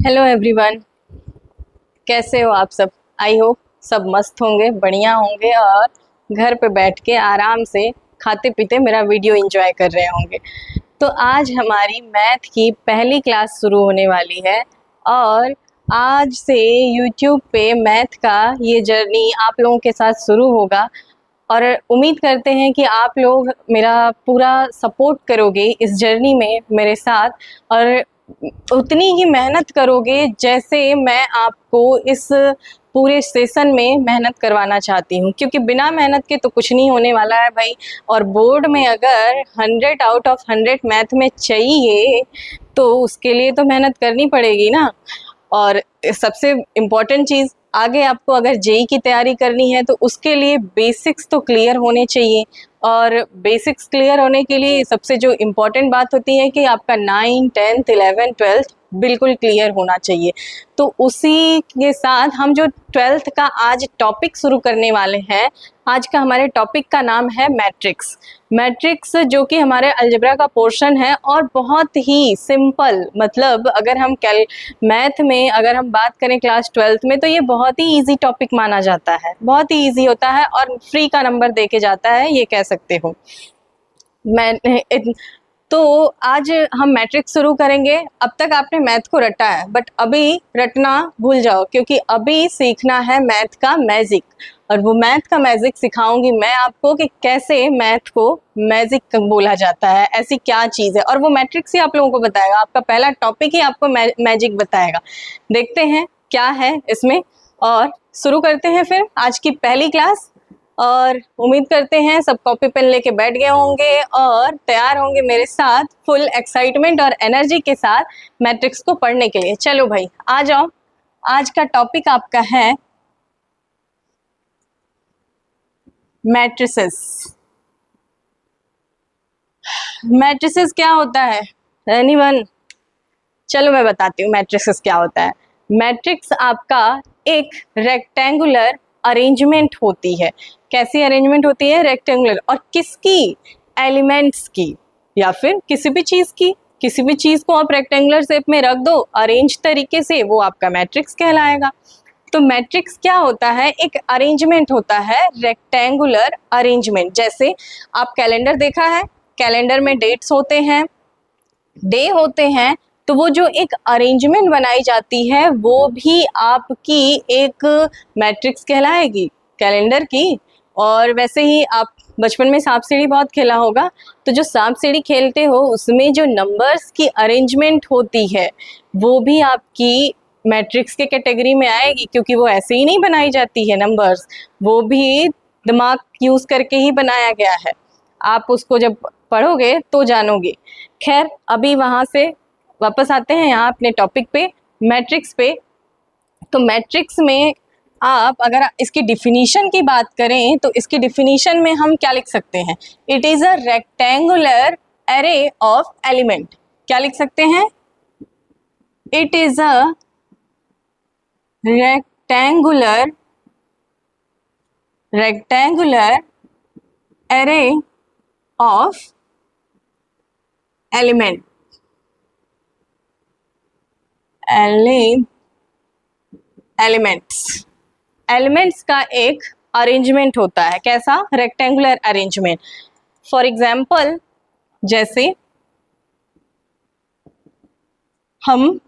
Hello everyone, कैसे हो आप सब। आई होप सब मस्त होंगे, बढ़िया होंगे और घर पे बैठ के आराम से खाते पीते मेरा वीडियो एंजॉय कर रहे होंगे। तो आज हमारी मैथ की पहली क्लास शुरू होने वाली है और आज से यूट्यूब पे मैथ का ये जर्नी आप लोगों के साथ शुरू होगा और उम्मीद करते हैं कि आप लोग मेरा पूरा सपोर्ट करोगे इस जर्नी में मेरे साथ और उतनी ही मेहनत करोगे जैसे मैं आपको इस पूरे सेशन में मेहनत करवाना चाहती हूँ, क्योंकि बिना मेहनत के तो कुछ नहीं होने वाला है भाई। और बोर्ड में अगर 100 आउट ऑफ 100 मैथ में चाहिए तो उसके लिए तो मेहनत करनी पड़ेगी ना। और सबसे इम्पॉर्टेंट चीज़, आगे आपको अगर जेई की तैयारी करनी है तो उसके लिए बेसिक्स तो क्लियर होने चाहिए। और बेसिक्स क्लियर होने के लिए सबसे जो इम्पॉर्टेंट बात होती है कि आपका 9, 10th, 11th, 12th बिल्कुल क्लियर होना चाहिए। तो उसी के साथ हम जो 12th का आज टॉपिक शुरू करने वाले हैं, आज का हमारे टॉपिक का नाम है मैट्रिक्स। मैट्रिक्स जो कि हमारे अलजेब्रा का पोर्शन है और बहुत ही सिंपल, मतलब अगर हम मैथ में अगर हम बात करें क्लास 12th में तो ये बहुत ही इजी टॉपिक माना जाता है, बहुत ही इजी होता है और फ्री का नंबर दे के जाता है, ये कह सकते हो। तो आज हम मैट्रिक्स शुरू करेंगे। अब तक आपने मैथ को रटा है बट अभी रटना भूल जाओ, क्योंकि अभी सीखना है मैथ का मैजिक। और वो मैथ का मैजिक सिखाऊंगी मैं आपको कि कैसे मैथ को मैजिक बोला जाता है, ऐसी क्या चीज़ है। और वो मैट्रिक्स ही आप लोगों को बताएगा, आपका पहला टॉपिक ही आपको मैजिक बताएगा। देखते हैं क्या है इसमें और शुरू करते हैं फिर आज की पहली क्लास। और उम्मीद करते हैं सब कॉपी पेन लेके बैठ गए होंगे और तैयार होंगे मेरे साथ फुल एक्साइटमेंट और एनर्जी के साथ मैट्रिक्स को पढ़ने के लिए। चलो भाई आ जाओ, आज का टॉपिक आपका है मैट्रिसेस। मैट्रिसेस क्या होता है एनीवन? चलो मैं बताती हूँ मैट्रिसेस क्या होता है। मैट्रिक्स आपका एक रेक्टेंगुलर अरेंजमेंट होती है। कैसी अरेंजमेंट होती है? रेक्टेंगुलर। और किसकी? एलिमेंट्स की, या फिर किसी भी चीज़ की। किसी भी चीज़ को आप रेक्टेंगुलर शेप में रख दो अरेंज तरीके से, वो आपका मैट्रिक्स कहलाएगा। तो मैट्रिक्स क्या होता है? एक अरेंजमेंट होता है, रेक्टेंगुलर अरेंजमेंट। जैसे आप कैलेंडर देखा है, कैलेंडर में डेट्स होते हैं, डे होते हैं, तो वो जो एक अरेंजमेंट बनाई जाती है वो भी आपकी एक मैट्रिक्स कहलाएगी कैलेंडर की। और वैसे ही आप बचपन में सांप सीढ़ी बहुत खेला होगा, तो जो सांप सीढ़ी खेलते हो उसमें जो नंबर्स की अरेंजमेंट होती है वो भी आपकी मैट्रिक्स के कैटेगरी में आएगी, क्योंकि वो ऐसे ही नहीं बनाई जाती है नंबर्स, वो भी दिमाग यूज़ करके ही बनाया गया है। आप उसको जब पढ़ोगे तो जानोगे। खैर अभी वहाँ से वापस आते हैं यहाँ अपने टॉपिक पे, मैट्रिक्स पे। तो मैट्रिक्स में आप अगर इसकी डिफिनीशन की बात करें तो इसकी डिफिनीशन में हम क्या लिख सकते हैं? It is a rectangular array of element. क्या लिख सकते हैं? It is a rectangular array of element elements का एक अरेंजमेंट होता है। कैसा? Rectangular arrangement. फॉर एग्जाम्पल, जैसे हम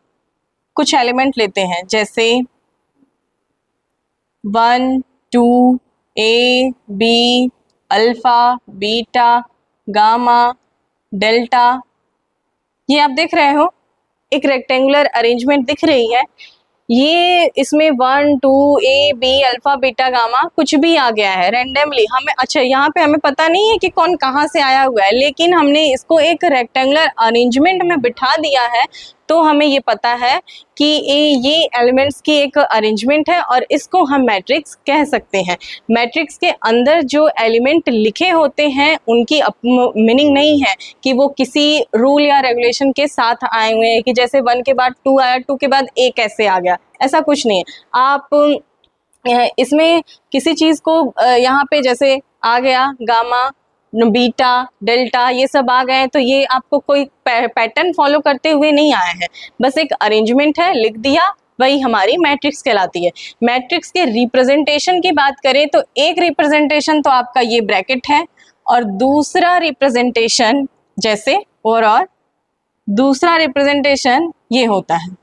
कुछ एलिमेंट लेते हैं, जैसे 1, 2, A, B, alpha, beta, gamma, delta. ये आप देख रहे हो, एक रेक्टेंगुलर अरेंजमेंट दिख रही है। ये इसमें 1, 2, A, B, alpha, beta, gamma कुछ भी आ गया है रैंडमली। हमें अच्छा यहाँ पे हमें पता नहीं है कि कौन कहाँ से आया हुआ है, लेकिन हमने इसको एक रेक्टेंगुलर अरेंजमेंट में बिठा दिया है तो हमें ये पता है कि ये एलिमेंट्स की एक अरेंजमेंट है और इसको हम मैट्रिक्स कह सकते हैं। मैट्रिक्स के अंदर जो एलिमेंट लिखे होते हैं उनकी मीनिंग नहीं है कि वो किसी रूल या रेगुलेशन के साथ आए हुए हैं, कि जैसे 1 के बाद 2 आया, 2 के बाद ए कैसे आ गया, ऐसा कुछ नहीं है। आप इसमें किसी चीज़ को यहाँ पे जैसे आ गया गामा, बीटा, डेल्टा ये सब आ गए, तो ये आपको कोई पैटर्न फॉलो करते हुए नहीं आया है, बस एक अरेंजमेंट है, लिख दिया, वही हमारी मैट्रिक्स कहलाती है। मैट्रिक्स के रिप्रेजेंटेशन की बात करें तो एक रिप्रेजेंटेशन तो आपका ये ब्रैकेट है, और दूसरा रिप्रेजेंटेशन जैसे और दूसरा रिप्रेजेंटेशन ये होता है।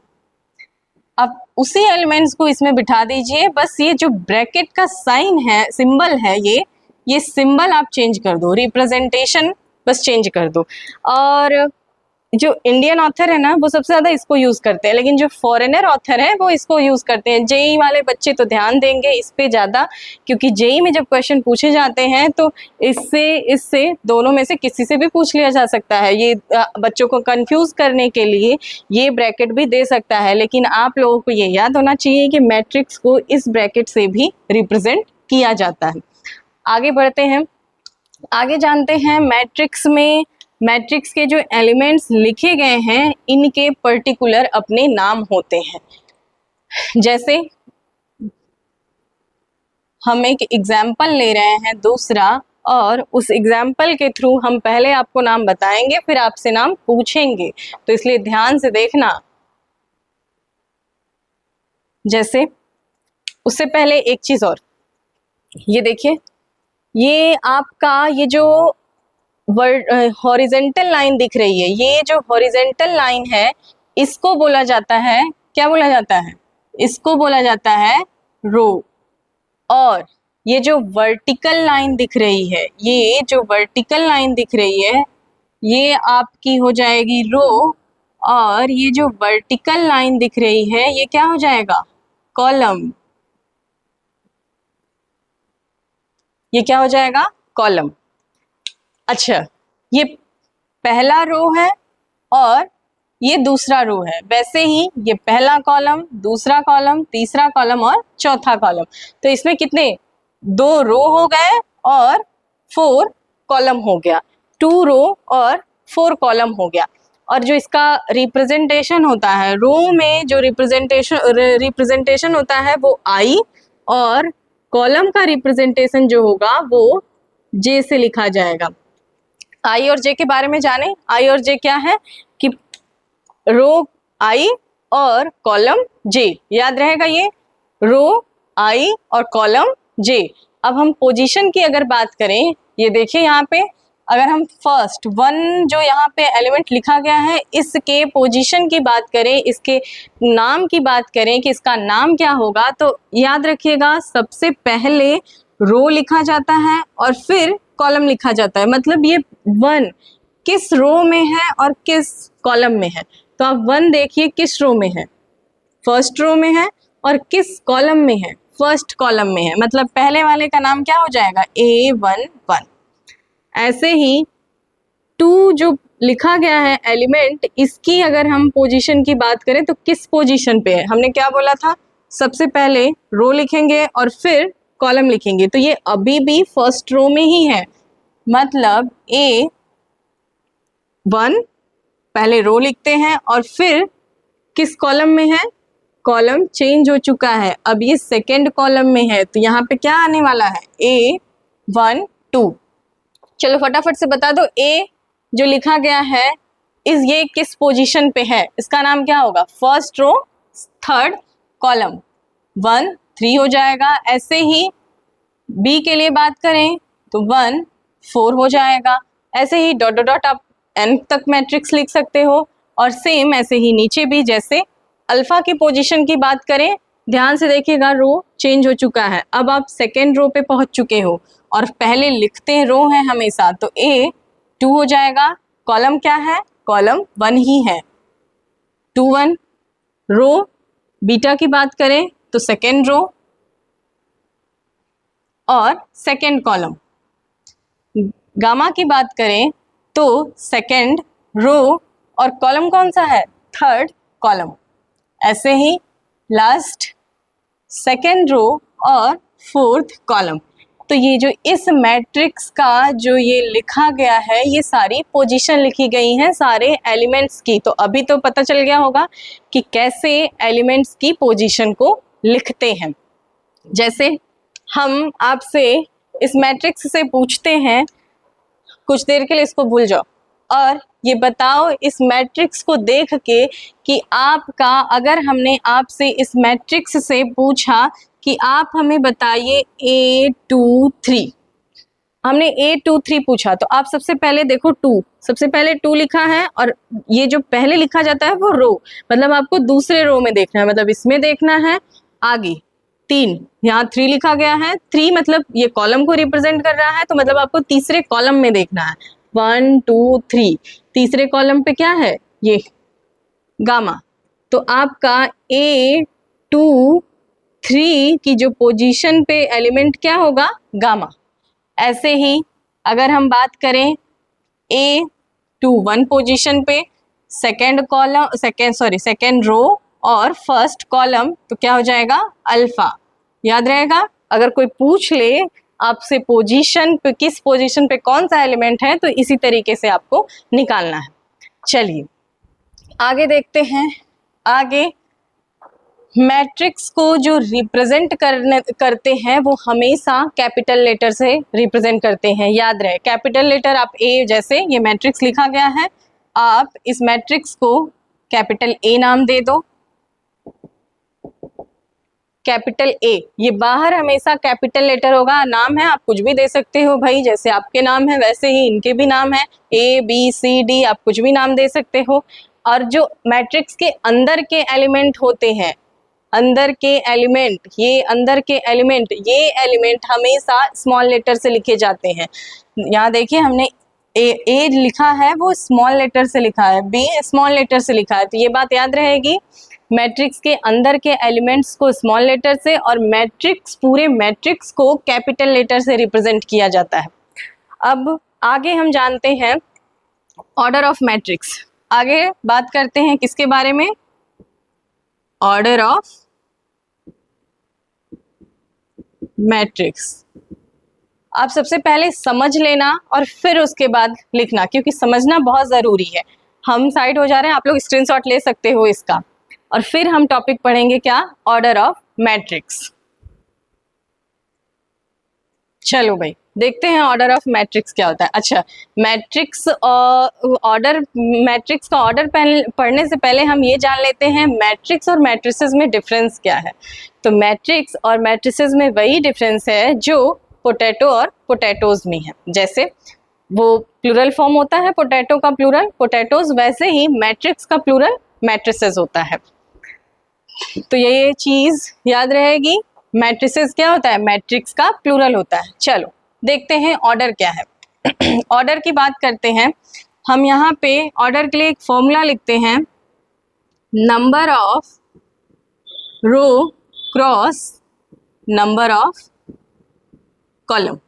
अब उसी एलिमेंट्स को इसमें बिठा दीजिए, बस ये जो ब्रैकेट का साइन है, सिंबल है, ये सिंबल आप चेंज कर दो, रिप्रेजेंटेशन बस चेंज कर दो। और जो इंडियन ऑथर है ना वो सबसे ज़्यादा इसको यूज़ करते हैं, लेकिन जो फॉरेनर ऑथर है वो इसको यूज़ करते हैं। जेई वाले बच्चे तो ध्यान देंगे इस पे ज़्यादा, क्योंकि जेई में जब क्वेश्चन पूछे जाते हैं तो इससे दोनों में से किसी से भी पूछ लिया जा सकता है। ये बच्चों को कंफ्यूज करने के लिए ये ब्रैकेट भी दे सकता है, लेकिन आप लोगों को ये याद होना चाहिए कि मैट्रिक्स को इस ब्रैकेट से भी रिप्रेजेंट किया जाता है। आगे बढ़ते हैं, आगे जानते हैं मैट्रिक्स में मैट्रिक्स के जो एलिमेंट्स लिखे गए हैं इनके पर्टिकुलर अपने नाम होते हैं। जैसे हम एक एग्जाम्पल ले रहे हैं दूसरा, और उस एग्जाम्पल के थ्रू हम पहले आपको नाम बताएंगे, फिर आपसे नाम पूछेंगे, तो इसलिए ध्यान से देखना। जैसे उससे पहले एक चीज और, ये देखिए, ये आपका ये जो हॉरिजेंटल लाइन दिख रही है, ये जो हॉरिजेंटल लाइन है इसको बोला जाता है, क्या बोला जाता है? इसको बोला जाता है रो। और ये जो वर्टिकल लाइन दिख रही है, ये जो वर्टिकल लाइन दिख रही है ये आपकी हो जाएगी रो, और ये जो वर्टिकल लाइन दिख रही है ये क्या हो जाएगा? कॉलम। ये क्या हो जाएगा? कॉलम। अच्छा, ये पहला रो है और ये दूसरा रो है, वैसे ही ये पहला कॉलम, दूसरा कॉलम, तीसरा कॉलम और चौथा कॉलम। तो इसमें कितने? 2 रो हो गए और 4 कॉलम हो गया, 2 रो और 4 कॉलम हो गया। और जो इसका रिप्रेजेंटेशन होता है, रो में जो रिप्रेजेंटेशन होता है वो आई, और कॉलम का रिप्रेजेंटेशन जो होगा वो जे से लिखा जाएगा। आई और जे के बारे में जाने। आई और जे क्या है कि रो आई और कॉलम जे, याद रहेगा ये, रो आई और कॉलम जे। अब हम पोजीशन की अगर बात करें, ये देखिए यहाँ पे अगर हम फर्स्ट 1 जो यहाँ पे एलिमेंट लिखा गया है इसके पोजीशन की बात करें, इसके नाम की बात करें कि इसका नाम क्या होगा, तो याद रखिएगा सबसे पहले रो लिखा जाता है और फिर कॉलम लिखा जाता है। मतलब ये 1 किस रो में है और किस कॉलम में है, तो आप 1 देखिए किस रो में है? फर्स्ट रो में है। और किस कॉलम में है? फर्स्ट कॉलम में है। मतलब पहले वाले का नाम क्या हो जाएगा? A11। ऐसे ही 2 जो लिखा गया है एलिमेंट, इसकी अगर हम पोजीशन की बात करें तो किस पोजीशन पे है? हमने क्या बोला था? सबसे पहले रो लिखेंगे और फिर कॉलम लिखेंगे, तो ये अभी भी फर्स्ट रो में ही है। मतलब A1 पहले रो लिखते हैं और फिर किस कॉलम में है? कॉलम चेंज हो चुका है, अब ये सेकेंड कॉलम में है, तो यहाँ पे क्या आने वाला है? A1 2। चलो फटाफट से बता दो, ए जो लिखा गया है ये किस पोजीशन पे है? इसका नाम क्या होगा? फर्स्ट रो थर्ड कॉलम, 1 3 हो जाएगा। ऐसे ही बी के लिए बात करें तो 1 4 हो जाएगा। ऐसे ही डॉट डॉट डॉट आप एन तक मैट्रिक्स लिख सकते हो, और सेम ऐसे ही नीचे भी। जैसे अल्फा की पोजीशन की बात करें, ध्यान से देखिएगा, रो चेंज हो चुका है, अब आप सेकेंड रो पे पहुंच चुके हो और पहले लिखते हैं रो है हमेशा, तो A2 हो जाएगा। कॉलम क्या है? कॉलम 1 ही है, 2 1। रो बीटा की बात करें तो सेकेंड रो और सेकेंड कॉलम। गामा की बात करें तो सेकेंड रो और कॉलम कौन सा है? Third column. ऐसे ही लास्ट सेकेंड रो और फोर्थ कॉलम। तो ये जो इस मैट्रिक्स का जो ये लिखा गया है, ये सारी पोजीशन लिखी गई हैं सारे एलिमेंट्स की। तो अभी तो पता चल गया होगा कि कैसे एलिमेंट्स की पोजीशन को लिखते हैं। जैसे हम आपसे इस मैट्रिक्स से पूछते हैं कुछ देर के लिए इसको भूल जाओ और ये बताओ इस मैट्रिक्स को देख के कि आपका, अगर हमने आपसे इस मैट्रिक्स से पूछा कि आप हमें बताइए A23, हमने A23 पूछा तो आप सबसे पहले देखो 2, सबसे पहले 2 लिखा है और ये जो पहले लिखा जाता है वो रो, मतलब आपको दूसरे रो में देखना है, मतलब इसमें देखना है। आगे 3, यहाँ 3 लिखा गया है, 3 मतलब ये कॉलम को रिप्रेजेंट कर रहा है, तो मतलब आपको तीसरे कॉलम में देखना है। 1 2 3, तीसरे कॉलम पे क्या है, ये गामा, तो आपका A23 की जो पोजीशन पे एलिमेंट क्या होगा, गामा। ऐसे ही अगर हम बात करें A21 पोजीशन पे सेकेंड कॉलम, सेकेंड रो और फर्स्ट कॉलम, तो क्या हो जाएगा, अल्फा। याद रहेगा, अगर कोई पूछ ले आपसे पोजीशन पे, किस पोजीशन पे कौन सा एलिमेंट है, तो इसी तरीके से आपको निकालना है। चलिए आगे देखते हैं। आगे मैट्रिक्स को जो रिप्रेजेंट करते हैं वो हमेशा कैपिटल लेटर से रिप्रेजेंट करते हैं। याद रहे, कैपिटल लेटर आप ए, जैसे ये मैट्रिक्स लिखा गया है, आप इस मैट्रिक्स को कैपिटल ए नाम दे दो, कैपिटल ए। ये बाहर हमेशा कैपिटल लेटर होगा, नाम है आप कुछ भी दे सकते हो भाई, जैसे आपके नाम है वैसे ही इनके भी नाम है, ABCD, आप कुछ भी नाम दे सकते हो। और जो मैट्रिक्स के अंदर के एलिमेंट होते हैं, अंदर के एलिमेंट, ये अंदर के एलिमेंट, ये एलिमेंट हमेशा स्मॉल लेटर से लिखे जाते हैं। यहाँ देखिए हमने ए लिखा है वो स्मॉल लेटर से लिखा है, बी स्मॉल लेटर से लिखा है, तो ये बात याद रहेगी। मैट्रिक्स के अंदर के एलिमेंट्स को स्मॉल लेटर से और मैट्रिक्स, पूरे मैट्रिक्स को कैपिटल लेटर से रिप्रेजेंट किया जाता है। अब आगे हम जानते हैं ऑर्डर ऑफ मैट्रिक्स। आगे बात करते हैं किसके बारे में, ऑर्डर ऑफ मैट्रिक्स। आप सबसे पहले समझ लेना और फिर उसके बाद लिखना, क्योंकि समझना बहुत ज़रूरी है। हम साइड हो जा रहे हैं, आप लोग स्क्रीनशॉट ले सकते हो इसका, और फिर हम टॉपिक पढ़ेंगे क्या, ऑर्डर ऑफ मैट्रिक्स। चलो भाई देखते हैं ऑर्डर ऑफ मैट्रिक्स क्या होता है। अच्छा, मैट्रिक्स ऑर्डर, मैट्रिक्स का ऑर्डर पढ़ने से पहले हम ये जान लेते हैं मैट्रिक्स और मैट्रिसेस में डिफरेंस क्या है। तो मैट्रिक्स और मैट्रिसेस में वही डिफरेंस है जो पोटैटो और पोटैटोज में है। जैसे वो प्लूरल फॉर्म होता है पोटैटो का प्लूरल पोटैटोज, वैसे ही मैट्रिक्स का प्लूरल मैट्रिसेस होता है। तो ये चीज याद रहेगी, मैट्रिसेस क्या होता है, मैट्रिक्स का प्लूरल होता है। चलो देखते हैं ऑर्डर क्या है। ऑर्डर की बात करते हैं हम। यहाँ पे ऑर्डर के लिए एक फॉर्मूला लिखते हैं, number of row cross number of column,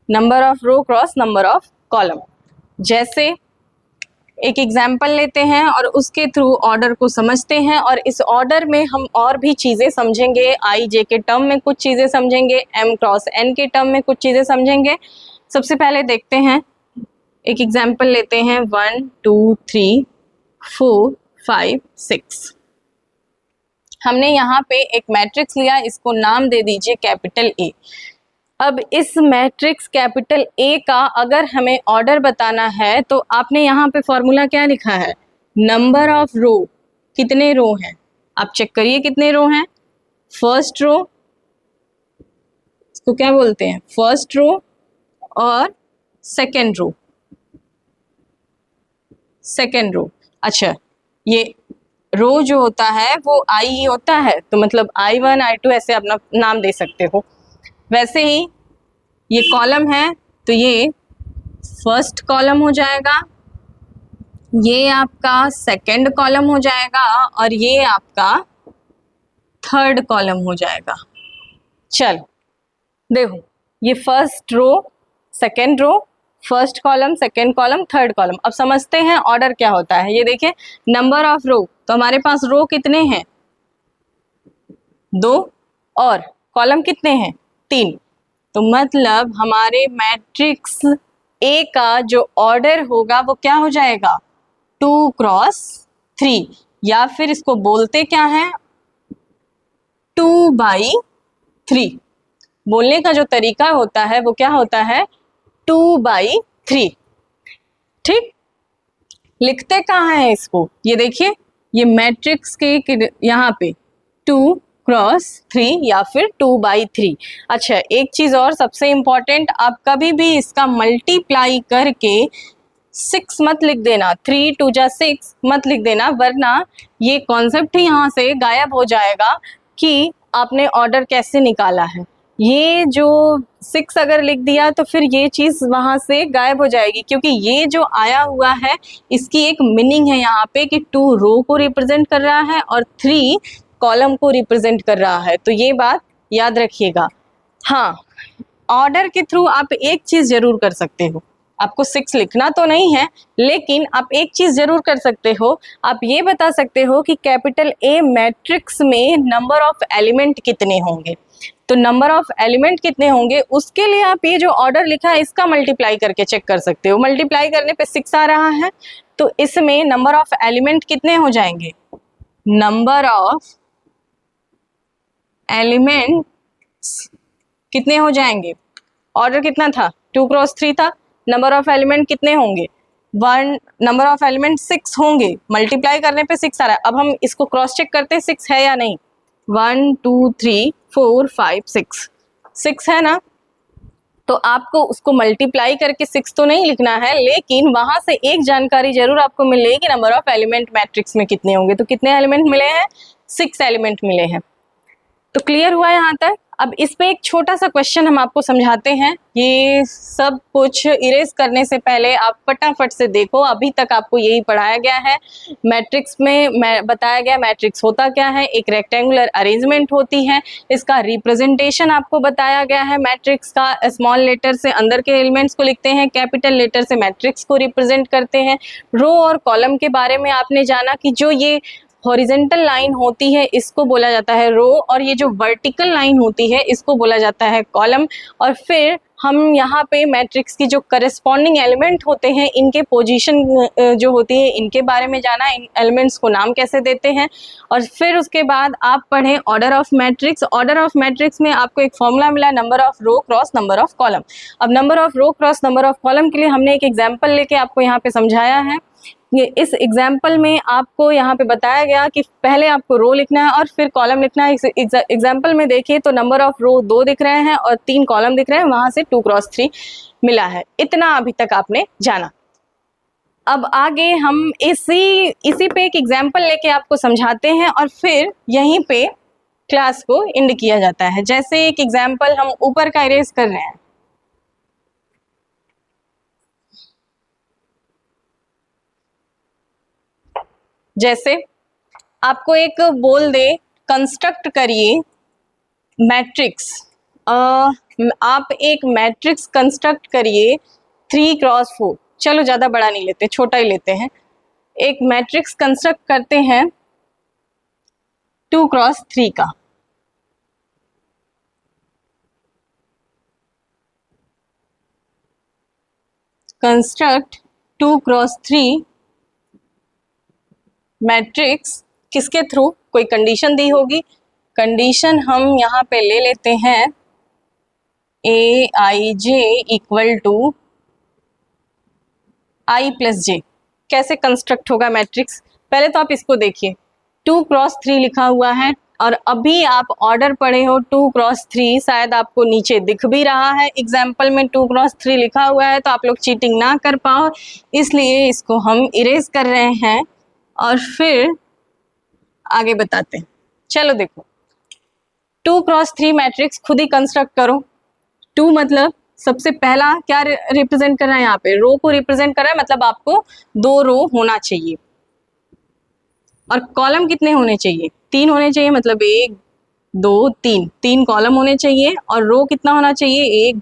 number of row cross number of column. जैसे एक एग्जाम्पल लेते हैं और उसके थ्रू ऑर्डर को समझते हैं, और इस ऑर्डर में हम और भी चीज़ें समझेंगे, IJ के टर्म में कुछ चीज़ें समझेंगे, M क्रॉस N के टर्म में कुछ चीज़ें समझेंगे। सबसे पहले देखते हैं, एक एग्जाम्पल लेते हैं, 1 2 3 4 5 6। हमने यहाँ पे एक मैट्रिक्स लिया, इसको नाम दे दीजिए कैपिटल A। अब इस मैट्रिक्स कैपिटल A का अगर हमें ऑर्डर बताना है तो आपने यहाँ पे फॉर्मूला क्या लिखा है, नंबर ऑफ रो, कितने रो हैं, आप चेक करिए कितने रो हैं। फर्स्ट रो, इसको क्या बोलते हैं, फर्स्ट रो, और सेकेंड रो, सेकेंड रो। अच्छा, ये रो जो होता है वो I होता है, तो मतलब I1 I2 ऐसे अपना नाम दे सकते हो। वैसे ही ये कॉलम है, तो ये फर्स्ट कॉलम हो जाएगा, ये आपका सेकंड कॉलम हो जाएगा, और ये आपका थर्ड कॉलम हो जाएगा। चलो देखो, ये first row, second row, first column, second column, third column. अब समझते हैं ऑर्डर क्या होता है। ये देखिए, नंबर ऑफ रो, तो हमारे पास रो कितने हैं, 2, और कॉलम कितने हैं, 3। तो मतलब हमारे मैट्रिक्स A का जो ऑर्डर होगा वो क्या हो जाएगा, 2 क्रॉस 3, या फिर इसको बोलते क्या है, 2/3। बोलने का जो तरीका होता है वो क्या होता है, 2/3। ठीक, लिखते कहाँ है इसको, ये देखिए, ये मैट्रिक्स के यहाँ पे 2x3 या फिर 2/3। अच्छा, एक चीज और सबसे इम्पोर्टेंट, आप कभी भी इसका मल्टीप्लाई करके 6 मत लिख देना, 3 2 जा 6 मत लिख देना, वरना ये कॉन्सेप्ट ही यहाँ से गायब हो जाएगा कि आपने ऑर्डर कैसे निकाला है। ये जो 6 अगर लिख दिया तो फिर ये चीज़ वहाँ से गायब हो जाएगी, क्योंकि ये जो आया हुआ है इसकी एक मीनिंग है यहाँ पे कि 2 रो को रिप्रेजेंट कर रहा है और 3 कॉलम को रिप्रेजेंट कर रहा है। तो ये बात याद रखिएगा। हाँ, ऑर्डर के थ्रू आप एक चीज़ जरूर कर सकते हो, आपको 6 लिखना तो नहीं है, लेकिन आप एक चीज़ जरूर कर सकते हो, आप ये बता सकते हो कि कैपिटल ए मैट्रिक्स में नंबर ऑफ एलिमेंट कितने होंगे। तो नंबर ऑफ एलिमेंट कितने होंगे उसके लिए आप ये जो ऑर्डर लिखा है इसका मल्टीप्लाई करके चेक कर सकते हो। मल्टीप्लाई करने पे 6 आ रहा है, तो इसमें नंबर ऑफ एलिमेंट कितने हो जाएंगे, नंबर ऑफ एलिमेंट्स कितने हो जाएंगे। ऑर्डर कितना था, 2x3 था, नंबर ऑफ एलिमेंट कितने होंगे, 1, नंबर ऑफ एलिमेंट 6 होंगे, मल्टीप्लाई करने पे 6 आ रहा है। अब हम इसको क्रॉस चेक करते हैं 6 है या नहीं। 1 2 3 4 5 6 है ना, तो आपको उसको मल्टीप्लाई करके 6 तो नहीं लिखना है, लेकिन वहां से एक जानकारी जरूर आपको मिलेगी, नंबर ऑफ एलिमेंट मैट्रिक्स में कितने होंगे। तो कितने एलिमेंट मिले हैं, 6 एलिमेंट मिले हैं। तो क्लियर हुआ यहाँ तक। अब इस पे एक छोटा सा क्वेश्चन हम आपको समझाते हैं। ये सब कुछ इरेज करने से पहले आप फटाफट से देखो, अभी तक आपको यही पढ़ाया गया है। मैट्रिक्स में बताया गया मैट्रिक्स होता क्या है, एक रेक्टेंगुलर अरेंजमेंट होती है, इसका रिप्रेजेंटेशन आपको बताया गया है। मैट्रिक्स का स्मॉल लेटर से अंदर के एलिमेंट्स को लिखते हैं, कैपिटल लेटर से मैट्रिक्स को रिप्रेजेंट करते हैं। रो और कॉलम के बारे में आपने जाना कि जो ये हॉरिजेंटल लाइन होती है इसको बोला जाता है रो, और ये जो वर्टिकल लाइन होती है इसको बोला जाता है कॉलम। और फिर हम यहाँ पे मैट्रिक्स की जो करस्पॉन्डिंग एलिमेंट होते हैं इनके पोजीशन जो होती है इनके बारे में जाना, इन एलिमेंट्स को नाम कैसे देते हैं। और फिर उसके बाद आप पढ़ें order of matrix. Order of matrix में आपको एक फॉर्मूला मिला, number of row cross number of column. अब number of row cross number of column के लिए हमने एक एग्जाम्पल लेके आपको यहाँ पे समझाया है। ये इस एग्जाम्पल में आपको यहाँ पे बताया गया कि पहले आपको रो लिखना है और फिर कॉलम लिखना है। इस एग्जाम्पल में देखिए तो नंबर ऑफ रो 2 दिख रहे हैं और 3 कॉलम दिख रहे हैं, वहां से 2x3 मिला है। इतना अभी तक आपने जाना। अब आगे हम इसी पे एक एग्जाम्पल लेके आपको समझाते हैं और फिर यहीं पे क्लास को एंड किया जाता है। जैसे एक एग्जाम्पल हम ऊपर का इरेज कर रहे हैं, जैसे आपको एक बोल दे कंस्ट्रक्ट करिए मैट्रिक्स, आप एक मैट्रिक्स कंस्ट्रक्ट करिए 3x4। चलो ज़्यादा बड़ा नहीं लेते, छोटा ही लेते हैं। एक मैट्रिक्स कंस्ट्रक्ट करते हैं 2x3 का। कंस्ट्रक्ट 2x3 मैट्रिक्स किसके थ्रू, कोई कंडीशन दी होगी। कंडीशन हम यहाँ पे ले लेते हैं Aij equal to I plus j। कैसे कंस्ट्रक्ट होगा मैट्रिक्स, पहले तो आप इसको देखिए, 2x3 लिखा हुआ है और अभी आप ऑर्डर पढ़े हो 2x3, शायद आपको नीचे दिख भी रहा है एग्जाम्पल में 2x3 लिखा हुआ है, तो आप लोग चीटिंग ना कर पाओ इसलिए इसको हम इरेज कर रहे हैं और फिर आगे बताते हैं। चलो देखो, 2x3 मैट्रिक्स खुद ही कंस्ट्रक्ट करो। 2 मतलब सबसे पहला क्या रिप्रेजेंट कर रहा है, यहाँ पे रो को रिप्रेजेंट कर रहा है, मतलब आपको 2 रो होना चाहिए। और कॉलम कितने होने चाहिए, 3 होने चाहिए, मतलब 1 2 3 कॉलम होने चाहिए। और रो कितना होना चाहिए, 1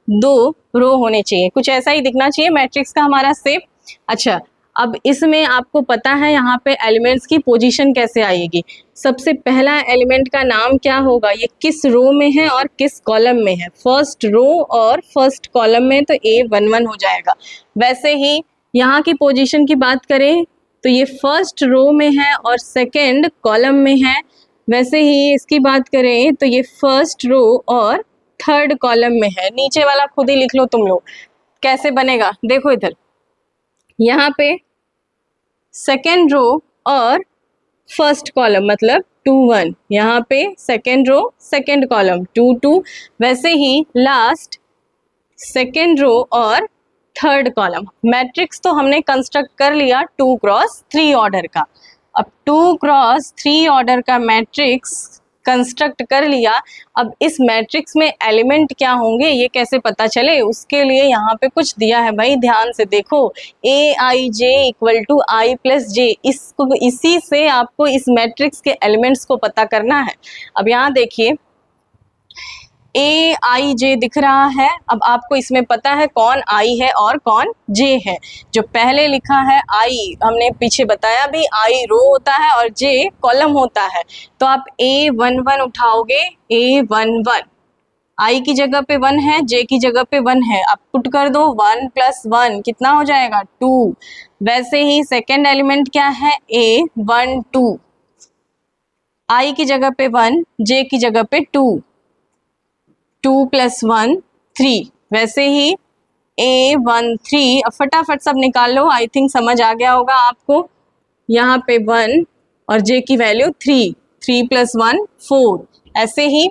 2 रो होने चाहिए। कुछ ऐसा ही दिखना चाहिए मैट्रिक्स का हमारा शेप। अच्छा, अब इसमें आपको पता है यहाँ पे एलिमेंट्स की पोजीशन कैसे आएगी। सबसे पहला एलिमेंट का नाम क्या होगा, ये किस रो में है और किस कॉलम में है। फर्स्ट रो और फर्स्ट कॉलम में तो A11 हो जाएगा। वैसे ही यहाँ की पोजीशन की बात करें तो ये फर्स्ट रो में है और सेकेंड कॉलम में है। वैसे ही इसकी बात करें तो ये फर्स्ट रो और थर्ड कॉलम में है। नीचे वाला खुद ही लिख लो तुम लोग, कैसे बनेगा, देखो इधर, यहाँ पे सेकेंड रो और फर्स्ट कॉलम मतलब 2 1, यहाँ पे सेकेंड रो सेकेंड कॉलम 2 2, वैसे ही लास्ट सेकेंड रो और थर्ड कॉलम। मैट्रिक्स तो हमने कंस्ट्रक्ट कर लिया 2 क्रॉस 3 ऑर्डर का। अब 2 क्रॉस 3 ऑर्डर का मैट्रिक्स कंस्ट्रक्ट कर लिया। अब इस मैट्रिक्स में एलिमेंट क्या होंगे ये कैसे पता चले, उसके लिए यहाँ पे कुछ दिया है भाई, ध्यान से देखो। ए आई J equal to I plus जे, इसको इसी से आपको इस मैट्रिक्स के एलिमेंट्स को पता करना है। अब यहाँ देखिए ए आई जे दिख रहा है। अब आपको इसमें पता है कौन आई है और कौन जे है। जो पहले लिखा है आई, हमने पीछे बताया भी, आई रो होता है और जे कॉलम होता है। तो आप A11 उठाओगे, A11 आई की जगह पे 1 है, जे की जगह पे 1 है, आप पुट कर दो 1 + 1 कितना हो जाएगा 2। वैसे ही सेकेंड एलिमेंट क्या है A12, आई की जगह पे 1, जे की जगह पे 2, 2 + 1 3। वैसे ही A13, अब फटाफट सब निकाल लो, आई थिंक समझ आ गया होगा आपको। यहाँ पे 1 और जे की वैल्यू 3, 3 + 1 4। ऐसे ही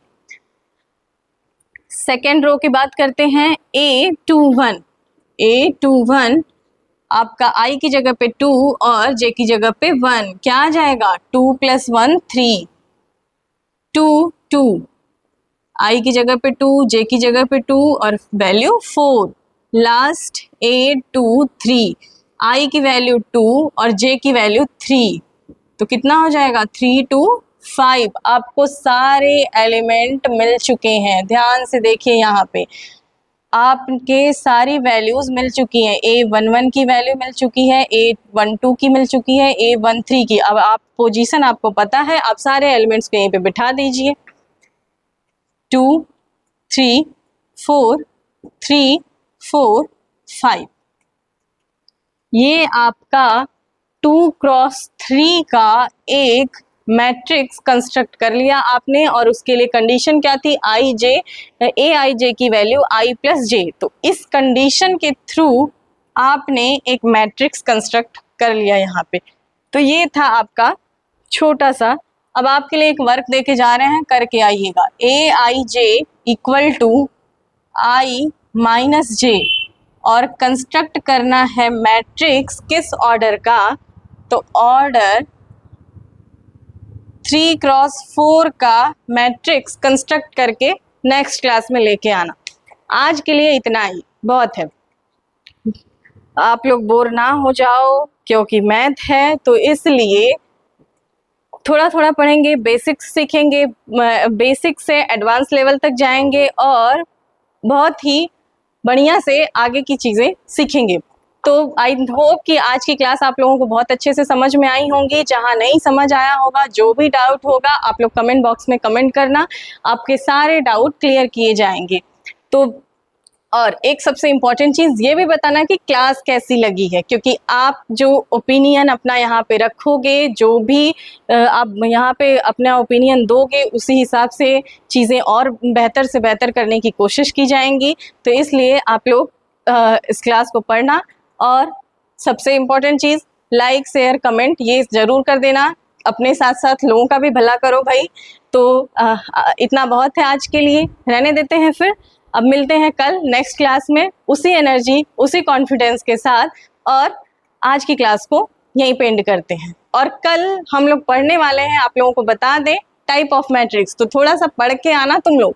सेकेंड रो की बात करते हैं A21, A21 आपका आई की जगह पे 2 और जे की जगह पे 1, क्या आ जाएगा 2 + 1 3, 2 2, आई की जगह पे 2, जे की जगह पे 2 और वैल्यू 4। लास्ट A23, आई की वैल्यू 2 और जे की वैल्यू 3, तो कितना हो जाएगा 3 2 5। आपको सारे एलिमेंट मिल चुके हैं, ध्यान से देखिए यहाँ पे आपके सारी वैल्यूज मिल चुकी हैं। A11 की वैल्यू मिल चुकी है, A12 की मिल चुकी है, A13 की। अब आप पोजीशन आपको पता है, आप सारे एलिमेंट्स को यहीं पे बिठा दीजिए। 2 3 4 3 4 5, ये आपका 2 क्रॉस 3 का एक मैट्रिक्स कंस्ट्रक्ट कर लिया आपने। और उसके लिए कंडीशन क्या थी, आई जे, ए आई जे की वैल्यू आई प्लस जे। तो इस कंडीशन के थ्रू आपने एक मैट्रिक्स कंस्ट्रक्ट कर लिया यहाँ पे। तो ये था आपका छोटा सा। अब आपके लिए एक वर्क देके जा रहे हैं, करके आइएगा। ए आई J equal to I minus जे, और कंस्ट्रक्ट करना है मैट्रिक्स किस ऑर्डर का, तो ऑर्डर 3 क्रॉस 4 का मैट्रिक्स कंस्ट्रक्ट करके नेक्स्ट क्लास में लेके आना। आज के लिए इतना ही बहुत है, आप लोग बोर ना हो जाओ, क्योंकि मैथ है तो इसलिए थोड़ा थोड़ा पढ़ेंगे, बेसिक्स सीखेंगे, बेसिक से एडवांस लेवल तक जाएंगे और बहुत ही बढ़िया से आगे की चीज़ें सीखेंगे। तो आई होप कि आज की क्लास आप लोगों को बहुत अच्छे से समझ में आई होंगी। जहाँ नहीं समझ आया होगा, जो भी डाउट होगा, आप लोग कमेंट बॉक्स में कमेंट करना, आपके सारे डाउट क्लियर किए जाएंगे। तो और एक सबसे इम्पॉर्टेंट चीज़ ये भी बताना कि क्लास कैसी लगी है, क्योंकि आप जो ओपिनियन अपना यहाँ पे रखोगे, जो भी आप यहाँ पे अपना ओपिनियन दोगे, उसी हिसाब से चीज़ें और बेहतर से बेहतर करने की कोशिश की जाएंगी। तो इसलिए आप लोग इस क्लास को पढ़ना, और सबसे इम्पॉर्टेंट चीज़ लाइक शेयर कमेंट ये ज़रूर कर देना, अपने साथ साथ लोगों का भी भला करो भाई। तो इतना बहुत है आज के लिए, रहने देते हैं फिर। अब मिलते हैं कल नेक्स्ट क्लास में उसी एनर्जी उसी कॉन्फिडेंस के साथ, और आज की क्लास को यहीं पे एंड करते हैं। और कल हम लोग पढ़ने वाले हैं, आप लोगों को बता दें, टाइप ऑफ मैट्रिक्स। तो थोड़ा सा पढ़ के आना, तुम लोग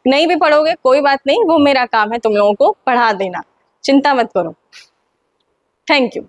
नहीं भी पढ़ोगे कोई बात नहीं, वो मेरा काम है तुम लोगों को पढ़ा देना, चिंता मत करो। Thank you.